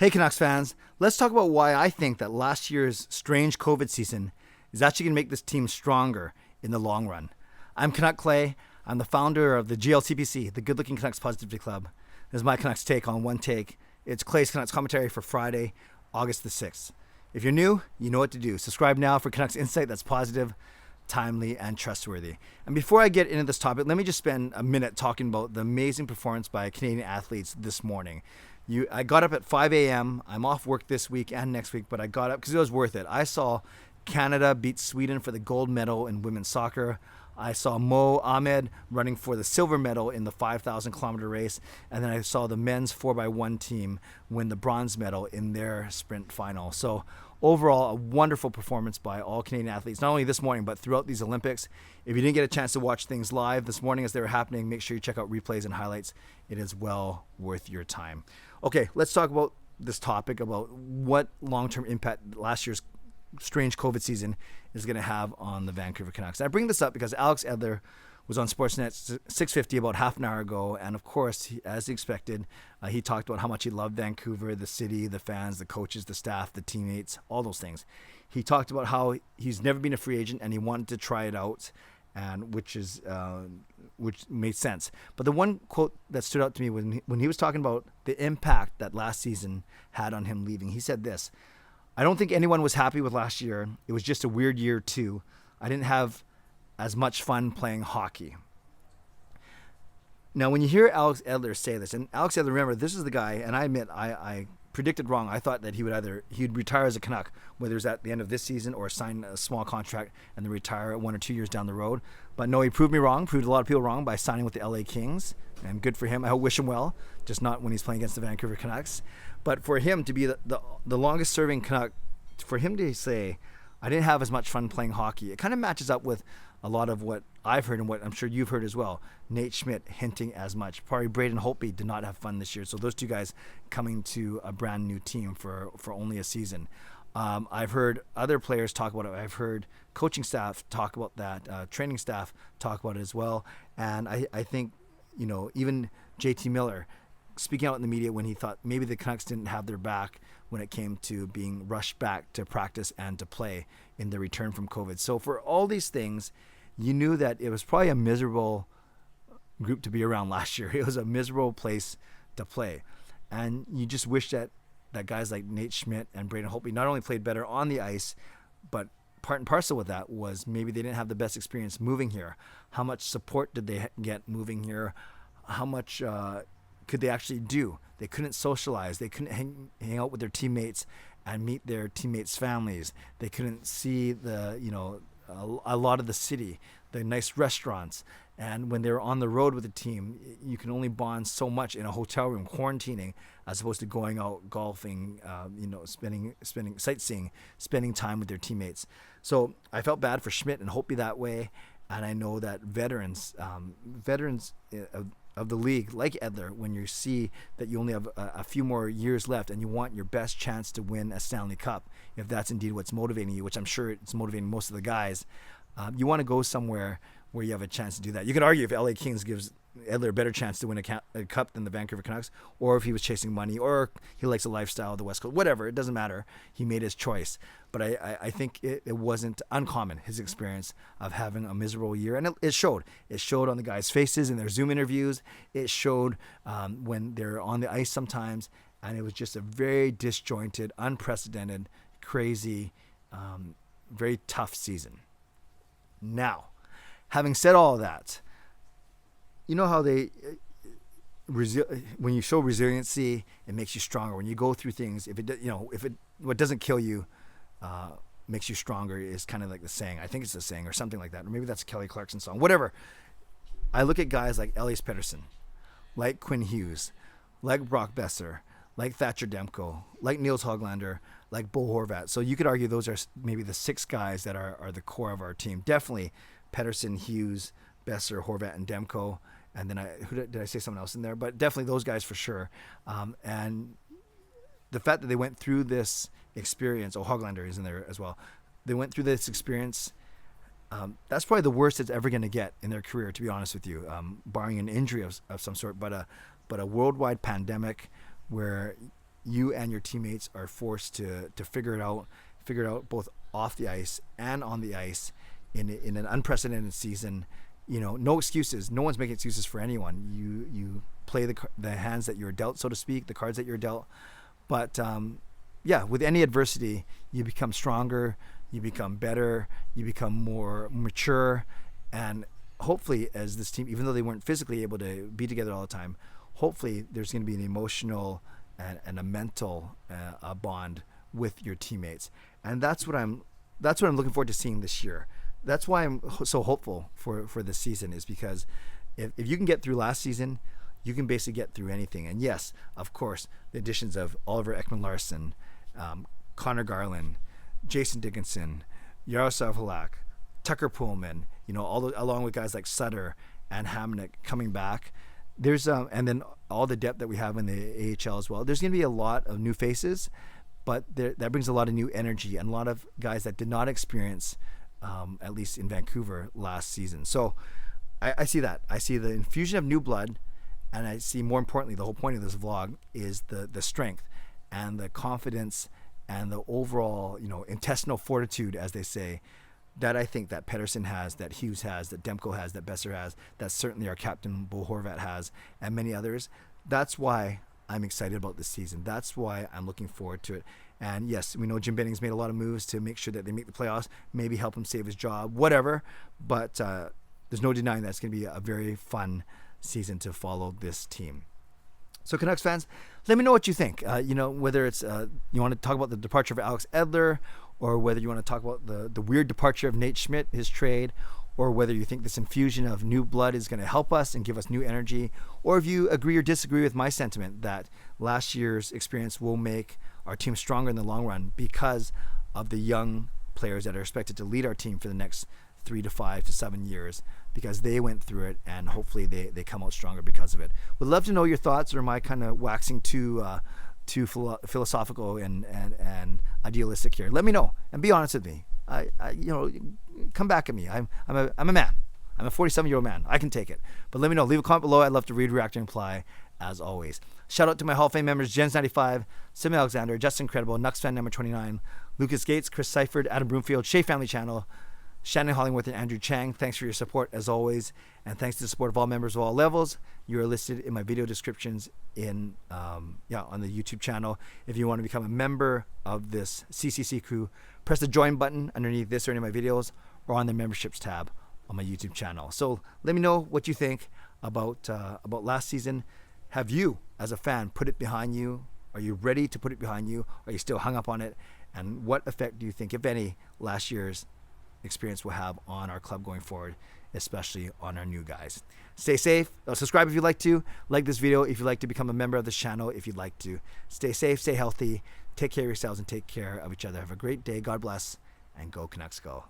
Hey Canucks fans, let's talk about why I think that last year's strange COVID season is actually going to make this team stronger in the long run. I'm Canuck Clay. I'm the founder of the GLCPC, the Good Looking Canucks Positivity Club. This is my Canucks take on one take. It's Clay's Canucks commentary for Friday, August the 6th. If you're new, you know what to do. Subscribe now for Canucks insight that's positive, timely, and trustworthy. And before I get into this topic, let me just spend a minute talking about the amazing performance by Canadian athletes this morning. I got up at 5 a.m. I'm off work this week and next week, but I got up because it was worth it. I saw Canada beat Sweden for the gold medal in women's soccer. I saw Mo Ahmed running for the silver medal in the 5,000 kilometer race. And then I saw the men's 4x1 team win the bronze medal in their sprint final. So overall, a wonderful performance by all Canadian athletes, not only this morning, but throughout these Olympics. If you didn't get a chance to watch things live this morning as they were happening, make sure you check out replays and highlights. It is well worth your time. Okay, let's talk about this topic about what long-term impact last year's strange COVID season is going to have on the Vancouver Canucks. I bring this up because Alex Edler was on Sportsnet 650 about half an hour ago, and of course, as expected, he talked about how much he loved Vancouver, the city, the fans, the coaches, the staff, the teammates, all those things. He talked about how he's never been a free agent and he wanted to try it out, and which made sense. But the one quote that stood out to me when he was talking about the impact that last season had on him leaving, he said this: "I don't think anyone was happy with last year. It was just a weird year too. I didn't have as much fun playing hockey." Now, when you hear Alex Edler say this, and Alex Edler, remember, this is the guy, and I admit I predicted wrong. I thought that he'd retire as a Canuck, whether it was at the end of this season or sign a small contract and then retire 1 or 2 years down the road. But no, he proved me wrong, proved a lot of people wrong by signing with the LA Kings, and good for him. I wish him well, just not when he's playing against the Vancouver Canucks. But for him to be the longest serving Canuck, for him to say, "I didn't have as much fun playing hockey," it kind of matches up with a lot of what I've heard and what I'm sure you've heard as well. Nate Schmidt hinting as much. Probably Braden Holtby did not have fun this year. So those two guys coming to a brand new team for only a season. I've heard other players talk about it. I've heard coaching staff talk about that. Training staff talk about it as well. And I think, even JT Miller speaking out in the media when he thought maybe the Canucks didn't have their back when it came to being rushed back to practice and to play in the return from COVID. So for all these things, you knew that it was probably a miserable group to be around last year. It was a miserable place to play. And you just wish that guys like Nate Schmidt and Braden Holtby not only played better on the ice, but part and parcel with that was maybe they didn't have the best experience moving here. How much support did they get moving here? How much could they actually do? They couldn't socialize. They couldn't hang out with their teammates and meet their teammates' families. They couldn't see a lot of the city, the nice restaurants. And when they were on the road with the team, you can only bond so much in a hotel room, quarantining, as opposed to going out golfing, spending sightseeing, spending time with their teammates. So I felt bad for Schmidt and Holtby that way. And I know that veterans of the league, like Edler, when you see that you only have a few more years left and you want your best chance to win a Stanley Cup, if that's indeed what's motivating you, which I'm sure it's motivating most of the guys, you want to go somewhere where you have a chance to do that. You can argue if LA Kings gives Edler a better chance to win a cup than the Vancouver Canucks, or if he was chasing money, or he likes the lifestyle of the West Coast, whatever, it doesn't matter. He made his choice. But I think it wasn't uncommon, his experience of having a miserable year. And it showed. It showed on the guys' faces in their Zoom interviews. It showed when they're on the ice sometimes. And it was just a very disjointed, unprecedented, crazy, very tough season. Now, having said all of that, you know how when you show resiliency, it makes you stronger. When you go through things, what doesn't kill you makes you stronger is kind of like the saying. I think it's the saying or something like that. Or maybe that's a Kelly Clarkson song. Whatever. I look at guys like Elias Pettersson, like Quinn Hughes, like Brock Besser, like Thatcher Demko, like Nils Höglander, like Bo Horvat. So you could argue those are maybe the 6 guys that are the core of our team. Definitely Pettersson, Hughes, Besser, Horvat, and Demko. And then did I say someone else in there? But definitely those guys for sure. And the fact that they went through this experience, Höglander is in there as well. They went through this experience. That's probably the worst it's ever going to get in their career, to be honest with you, barring an injury of some sort. But a worldwide pandemic where you and your teammates are forced to figure it out both off the ice and on the ice in an unprecedented season. No excuses. No one's making excuses for anyone. You play the hands that you're dealt, so to speak, the cards that you're dealt. But with any adversity, you become stronger, you become better, you become more mature, and hopefully, as this team, even though they weren't physically able to be together all the time, hopefully there's going to be an emotional and a mental bond with your teammates, and that's what I'm looking forward to seeing this year. That's why I'm so hopeful for this season, is because if you can get through last season, you can basically get through anything. And yes, of course, the additions of Oliver Ekman-Larsson, Connor Garland, Jason Dickinson, Yaroslav Halak, Tucker Pullman, along with guys like Sutter and Hamnick coming back. There's and then all the depth that we have in the AHL as well. There's going to be a lot of new faces, but that brings a lot of new energy and a lot of guys that did not experience, at least in Vancouver last season. So I see that. I see the infusion of new blood, and I see, more importantly, the whole point of this vlog is the strength and the confidence and the overall, intestinal fortitude, as they say, that I think that Pettersson has, that Hughes has, that Demko has, that Besser has, that certainly our captain Bo Horvat has, and many others. That's why I'm excited about this season. That's why I'm looking forward to it. And yes, we know Jim Benning's made a lot of moves to make sure that they make the playoffs, maybe help him save his job, whatever. But there's no denying that it's going to be a very fun season to follow this team. So Canucks fans, let me know what you think. Whether it's you want to talk about the departure of Alex Edler, or whether you want to talk about the weird departure of Nate Schmidt, his trade, or whether you think this infusion of new blood is going to help us and give us new energy, or if you agree or disagree with my sentiment that last year's experience will make our team stronger in the long run because of the young players that are expected to lead our team for the next 3 to 5 to 7 years, because they went through it and hopefully they come out stronger because of it. Would love to know your thoughts, or am I kind of waxing too philosophical and idealistic here? Let me know and be honest with me. Come back at me. I'm a man. I'm a 47-year-old man. I can take it. But let me know. Leave a comment below. I'd love to read, react, and reply as always. Shout out to my Hall of Fame members: Jens95, simalexander, Justin Credible, nucksfan number 29, Lucas Gates, Chris Seifried, Adam Broomfield, Shea Family Channel, Shannon Hollingworth, and Andrew Chang. Thanks for your support as always, and thanks to the support of all members of all levels. You are listed in my video descriptions on the YouTube channel. If you want to become a member of this CCC crew, press the join button underneath this or any of my videos, or on the memberships tab on my YouTube channel. So let me know what you think about last season. Have you, as a fan, put it behind you? Are you ready to put it behind you? Are you still hung up on it? And what effect do you think, if any, last year's experience will have on our club going forward, especially on our new guys? Stay safe. Subscribe if you'd like to. Like this video if you'd like to become a member of this channel, if you'd like to. Stay safe, stay healthy, take care of yourselves, and take care of each other. Have a great day. God bless, and go Canucks go.